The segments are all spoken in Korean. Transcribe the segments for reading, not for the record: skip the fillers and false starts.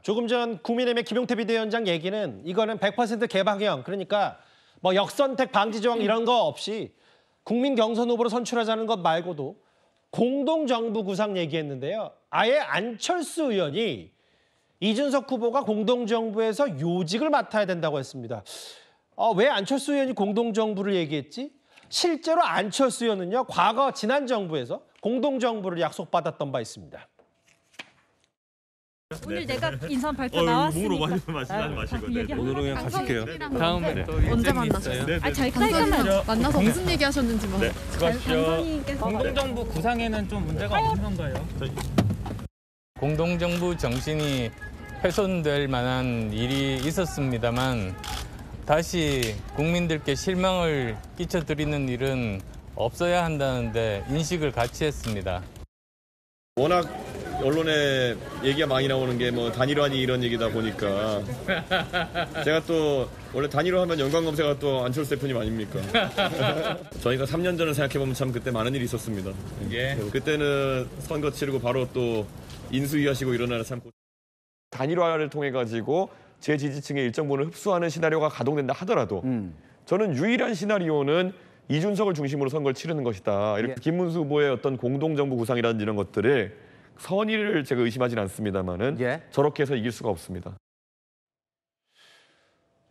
조금 전 국민의힘의 김용태 비대위원장 얘기는 이거는 100% 개방형, 그러니까 뭐 역선택 방지 조항 이런 거 없이 국민 경선 후보로 선출하자는 것 말고도 공동정부 구상 얘기했는데요. 아예 안철수 의원이 이준석 후보가 공동정부에서 요직을 맡아야 된다고 했습니다. 왜 안철수 의원이 공동정부를 얘기했지? 실제로 안철수 의원은요, 과거 지난 정부에서 공동정부를 약속받았던 바 있습니다. 오늘 내가 인선 발표 나왔으니까 몸으로 많이 마시고. 오늘은 그냥 가실게요. 다음에 또 언제 일정이 만나세요? 있어요. 잠깐만 만나서 무슨 얘기 하셨는지 뭐. 강선님께서 공동정부 구상에는 좀 문제가 없는 건가요? 공동정부 정신이 훼손될 만한 일이 있었습니다만 다시 국민들께 실망을 끼쳐드리는 일은 없어야 한다는데 인식을 같이 했습니다. 워낙 언론에 얘기가 많이 나오는 게 뭐 단일화니 이런 얘기다 보니까 제가 또 원래 단일화하면 연관 검색가 또 안철수 대표님 아닙니까? 저희가 3년 전을 생각해보면 참 그때 많은 일이 있었습니다. 예. 그때는 선거 치르고 바로 또 인수위하시고 이러느라 참 단일화를 통해 가지고 제 지지층의 일정 부분을 흡수하는 시나리오가 가동된다 하더라도 저는 유일한 시나리오는 이준석을 중심으로 선거를 치르는 것이다. 이렇게 김문수 후보의 어떤 공동정부 구상이라든지 이런 것들을 선의를 제가 의심하진 않습니다만은 저렇게 해서 이길 수가 없습니다.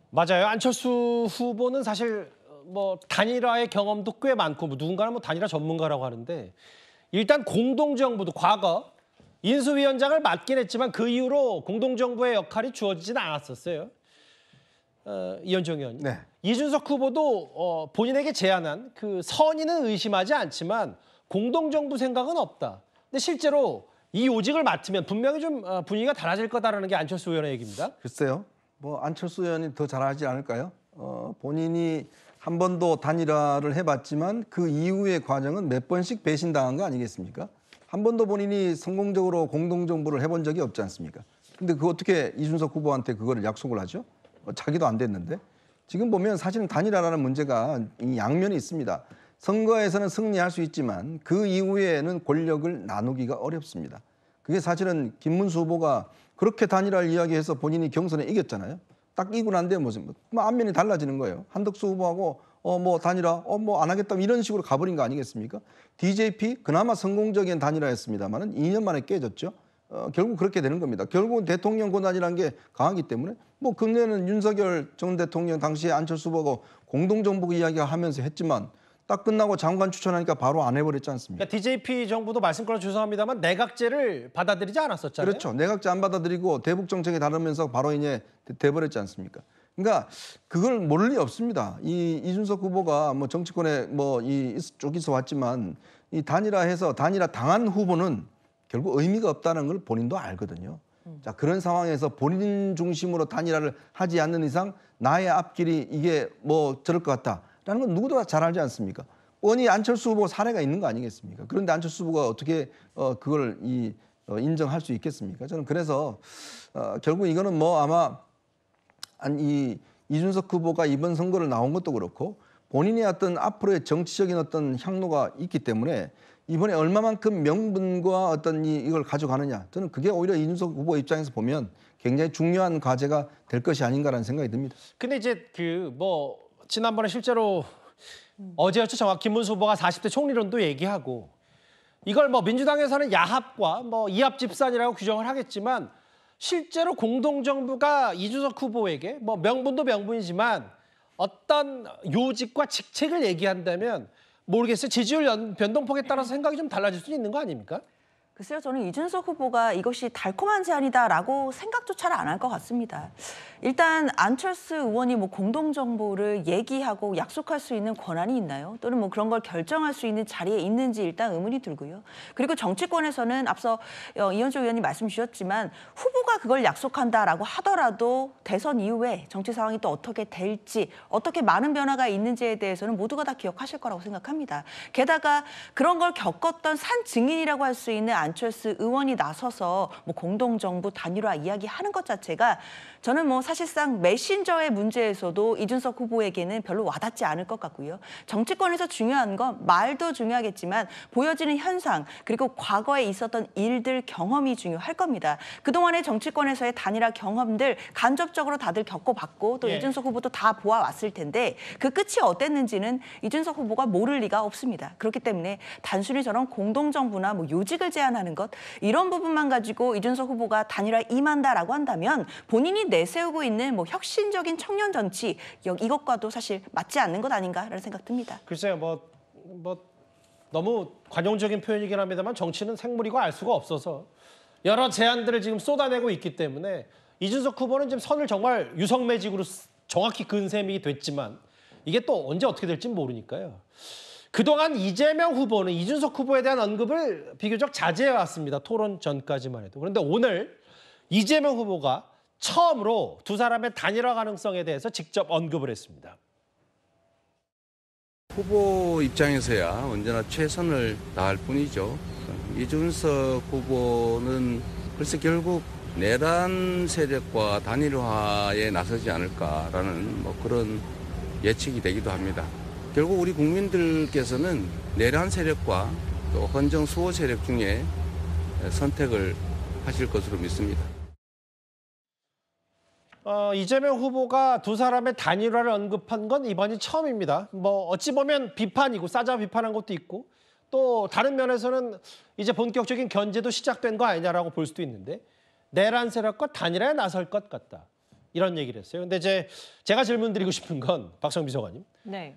맞아요. 안철수 후보는 사실 뭐 단일화의 경험도 꽤 많고 누군가는 뭐 단일화 전문가라고 하는데 일단 공동정부도 과거 인수위원장을 맡긴 했지만 그 이후로 공동정부의 역할이 주어지진 않았었어요. 이현정 의원이. 네. 이준석 후보도 본인에게 제안한 그 선의는 의심하지 않지만 공동정부 생각은 없다. 근데 실제로 이 요직을 맡으면 분명히 좀 분위기가 달라질 거다라는 게 안철수 의원의 얘기입니다. 글쎄요. 뭐 안철수 의원이 더 잘하지 않을까요? 본인이 한 번도 단일화를 해봤지만 그 이후의 과정은 몇 번씩 배신당한 거 아니겠습니까? 한 번도 본인이 성공적으로 공동정부를 해본 적이 없지 않습니까? 근데 그 어떻게 이준석 후보한테 그거를 약속을 하죠? 자기도 안 됐는데. 지금 보면 사실은 단일화라는 문제가 이 양면이 있습니다. 선거에서는 승리할 수 있지만 그 이후에는 권력을 나누기가 어렵습니다. 그게 사실은 김문수 후보가 그렇게 단일화를 이야기해서 본인이 경선에 이겼잖아요. 딱 이고 난 뒤에 무슨 안면이 달라지는 거예요. 한덕수 후보하고 뭐 단일화 뭐 안 하겠다 이런 식으로 가버린 거 아니겠습니까? DJP 그나마 성공적인 단일화였습니다만은 2년 만에 깨졌죠. 결국 그렇게 되는 겁니다. 결국은 대통령 권한이라는 게 강하기 때문에 뭐 금년에는 윤석열 전 대통령 당시에 안철수 후보가 공동정부 이야기를 하면서 했지만 딱 끝나고 장관 추천하니까 바로 안 해버렸지 않습니까? 그러니까 DJP 정부도 말씀 끊어 죄송합니다만 내각제를 받아들이지 않았었잖아요. 그렇죠. 내각제 안 받아들이고 대북 정책에 다루면서 바로 이제 돼버렸지 않습니까? 그러니까 그걸 모를 리 없습니다. 이준석 후보가 뭐 정치권에 뭐 쭉 있어 왔지만 이 단일화해서 단일화 당한 후보는 결국 의미가 없다는 걸 본인도 알거든요. 자, 그런 상황에서 본인 중심으로 단일화를 하지 않는 이상 나의 앞길이 이게 뭐 저럴 것 같다라는 건 누구도 잘 알지 않습니까? 뻔히 안철수 후보 사례가 있는 거 아니겠습니까? 그런데 안철수 후보가 어떻게 그걸 인정할 수 있겠습니까? 저는 그래서 결국 이거는 뭐 아마 이준석 후보가 이번 선거를 나온 것도 그렇고 본인의 어떤 앞으로의 정치적인 어떤 향로가 있기 때문에 이번에 얼마만큼 명분과 어떤 이걸 가져가느냐. 저는 그게 오히려 이준석 후보 입장에서 보면 굉장히 중요한 과제가 될 것이 아닌가라는 생각이 듭니다. 근데 이제 지난번에 실제로 어제였죠. 정확히 김문수 후보가 40대 총리론도 얘기하고 이걸 뭐 민주당에서는 야합과 뭐 이합 집산이라고 규정을 하겠지만 실제로 공동정부가 이준석 후보에게 뭐 명분도 명분이지만 어떤 요직과 직책을 얘기한다면 모르겠어요. 지지율 변동폭에 따라서 생각이 좀 달라질 수 있는 거 아닙니까? 글쎄요. 저는 이준석 후보가 이것이 달콤한 제안이다라고 생각조차를 안 할 것 같습니다. 일단 안철수 의원이 뭐 공동정부를 얘기하고 약속할 수 있는 권한이 있나요? 또는 뭐 그런 걸 결정할 수 있는 자리에 있는지 일단 의문이 들고요. 그리고 정치권에서는 앞서 이현주 의원님 말씀 주셨지만 후보가 그걸 약속한다라고 하더라도 대선 이후에 정치 상황이 또 어떻게 될지 어떻게 많은 변화가 있는지에 대해서는 모두가 다 기억하실 거라고 생각합니다. 게다가 그런 걸 겪었던 산 증인이라고 할 수 있는 안철수 의원이 나서서 뭐 공동정부 단일화 이야기하는 것 자체가 저는 뭐 사실상 메신저의 문제에서도 이준석 후보에게는 별로 와닿지 않을 것 같고요. 정치권에서 중요한 건 말도 중요하겠지만 보여지는 현상 그리고 과거에 있었던 일들 경험이 중요할 겁니다. 그동안의 정치권에서의 단일화 경험들 간접적으로 다들 겪어봤고 또 예. 이준석 후보도 다 보아왔을 텐데 그 끝이 어땠는지는 이준석 후보가 모를 리가 없습니다. 그렇기 때문에 단순히 저런 공동정부나 뭐 요직을 제안하는 것 이런 부분만 가지고 이준석 후보가 단일화 임한다라고 한다면 본인이 내세우고 있는 뭐 혁신적인 청년 정치 이것과도 사실 맞지 않는 것 아닌가라는 생각 듭니다. 글쎄요, 뭐 너무 관용적인 표현이긴 합니다만 정치는 생물이고 알 수가 없어서 여러 제안들을 지금 쏟아내고 있기 때문에 이준석 후보는 지금 선을 정말 유성매직으로 정확히 그은 셈이 됐지만 이게 또 언제 어떻게 될지 모르니까요. 그동안 이재명 후보는 이준석 후보에 대한 언급을 비교적 자제해왔습니다. 토론 전까지만 해도. 그런데 오늘 이재명 후보가 처음으로 두 사람의 단일화 가능성에 대해서 직접 언급을 했습니다. 후보 입장에서야 언제나 최선을 다할 뿐이죠. 이준석 후보는 글쎄 결국 내란 세력과 단일화에 나서지 않을까라는 뭐 그런 예측이 되기도 합니다. 결국 우리 국민들께서는 내란 세력과 또 헌정 수호 세력 중에 선택을 하실 것으로 믿습니다. 이재명 후보가 두 사람의 단일화를 언급한 건 이번이 처음입니다. 뭐 어찌 보면 비판이고 싸잡아 비판한 것도 있고 또 다른 면에서는 이제 본격적인 견제도 시작된 거 아니냐라고 볼 수도 있는데 내란 세력과 단일화에 나설 것 같다. 이런 얘기를 했어요. 근데 제가 질문 드리고 싶은 건 박성미 비서관님. 네.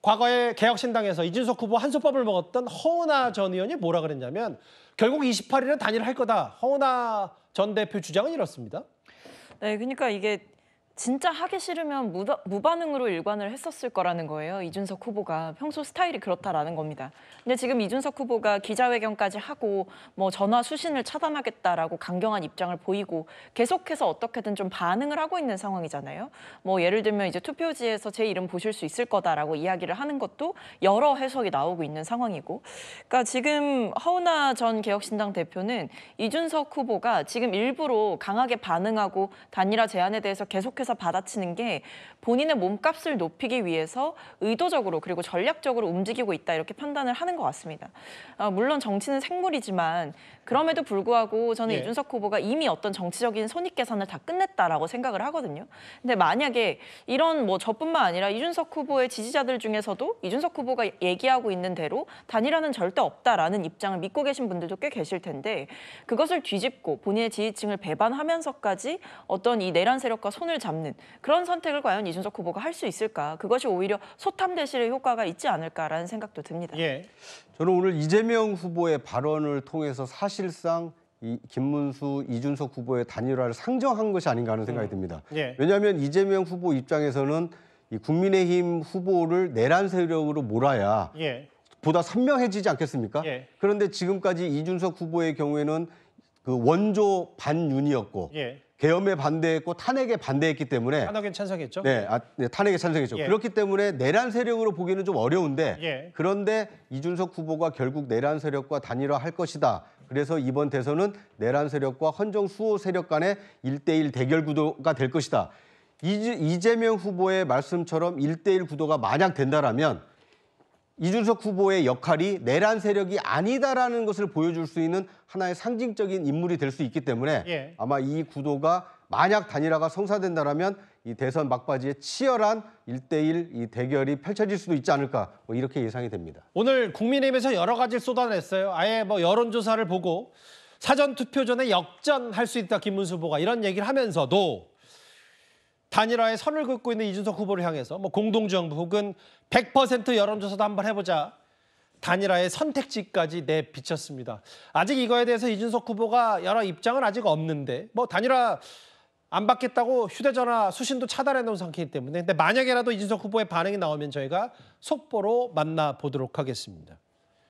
과거에 개혁신당에서 이준석 후보 한솥밥을 먹었던 허은하 전 의원이 뭐라 그랬냐면 결국 28일에 단일화할 거다. 허은하 전 대표 주장은 이렇습니다. 네, 그러니까 이게 진짜 하기 싫으면 무반응으로 일관을 했었을 거라는 거예요. 이준석 후보가 평소 스타일이 그렇다라는 겁니다. 근데 지금 이준석 후보가 기자회견까지 하고 뭐 전화 수신을 차단하겠다라고 강경한 입장을 보이고 계속해서 어떻게든 좀 반응을 하고 있는 상황이잖아요. 뭐 예를 들면 이제 투표지에서 제 이름 보실 수 있을 거다라고 이야기를 하는 것도 여러 해석이 나오고 있는 상황이고. 그러니까 지금 허은하 전 개혁신당 대표는 이준석 후보가 지금 일부러 강하게 반응하고 단일화 제안에 대해서 계속해서 받아치는 게 본인의 몸값을 높이기 위해서 의도적으로 그리고 전략적으로 움직이고 있다 이렇게 판단을 하는 것 같습니다. 물론 정치는 생물이지만 그럼에도 불구하고 저는 예. 이준석 후보가 이미 어떤 정치적인 손익계산을 다 끝냈다라고 생각을 하거든요. 근데 만약에 이런 뭐 저뿐만 아니라 이준석 후보의 지지자들 중에서도 이준석 후보가 얘기하고 있는 대로 단일화는 절대 없다라는 입장을 믿고 계신 분들도 꽤 계실 텐데 그것을 뒤집고 본인의 지지층을 배반하면서까지 어떤 이 내란 세력과 손을 잡는 그런 선택을 과연 이준석 후보가 할 수 있을까? 그것이 오히려 소탐대실의 효과가 있지 않을까라는 생각도 듭니다. 예. 저는 오늘 이재명 후보의 발언을 통해서 사실상 이 김문수, 이준석 후보의 단일화를 상정한 것이 아닌가 하는 생각이 듭니다. 예. 왜냐하면 이재명 후보 입장에서는 이 국민의힘 후보를 내란 세력으로 몰아야 예. 보다 선명해지지 않겠습니까? 예. 그런데 지금까지 이준석 후보의 경우에는 그 원조 반윤이었고 예. 계엄에 반대했고 탄핵에 반대했기 때문에 탄핵에 찬성했죠? 네, 탄핵에 찬성했죠. 예. 그렇기 때문에 내란 세력으로 보기는 좀 어려운데 예. 그런데 이준석 후보가 결국 내란 세력과 단일화할 것이다. 그래서 이번 대선은 내란 세력과 헌정 수호 세력 간의 1대1 대결 구도가 될 것이다. 이재명 후보의 말씀처럼 1대1 구도가 만약 된다라면 이준석 후보의 역할이 내란 세력이 아니다라는 것을 보여줄 수 있는 하나의 상징적인 인물이 될 수 있기 때문에 예. 아마 이 구도가 만약 단일화가 성사된다라면 이 대선 막바지에 치열한 1대1 이 대결이 펼쳐질 수도 있지 않을까 뭐 이렇게 예상이 됩니다. 오늘 국민의힘에서 여러 가지를 쏟아냈어요. 아예 뭐 여론조사를 보고 사전투표 전에 역전할 수 있다 김문수 후보가 이런 얘기를 하면서도 단일화에 선을 긋고 있는 이준석 후보를 향해서 뭐 공동정부 혹은 100% 여론조사도 한번 해보자. 단일화의 선택지까지 내비쳤습니다. 아직 이거에 대해서 이준석 후보가 여러 입장은 아직 없는데 뭐 단일화 안 받겠다고 휴대전화 수신도 차단해 놓은 상태이기 때문에 근데 만약에라도 이준석 후보의 반응이 나오면 저희가 속보로 만나보도록 하겠습니다.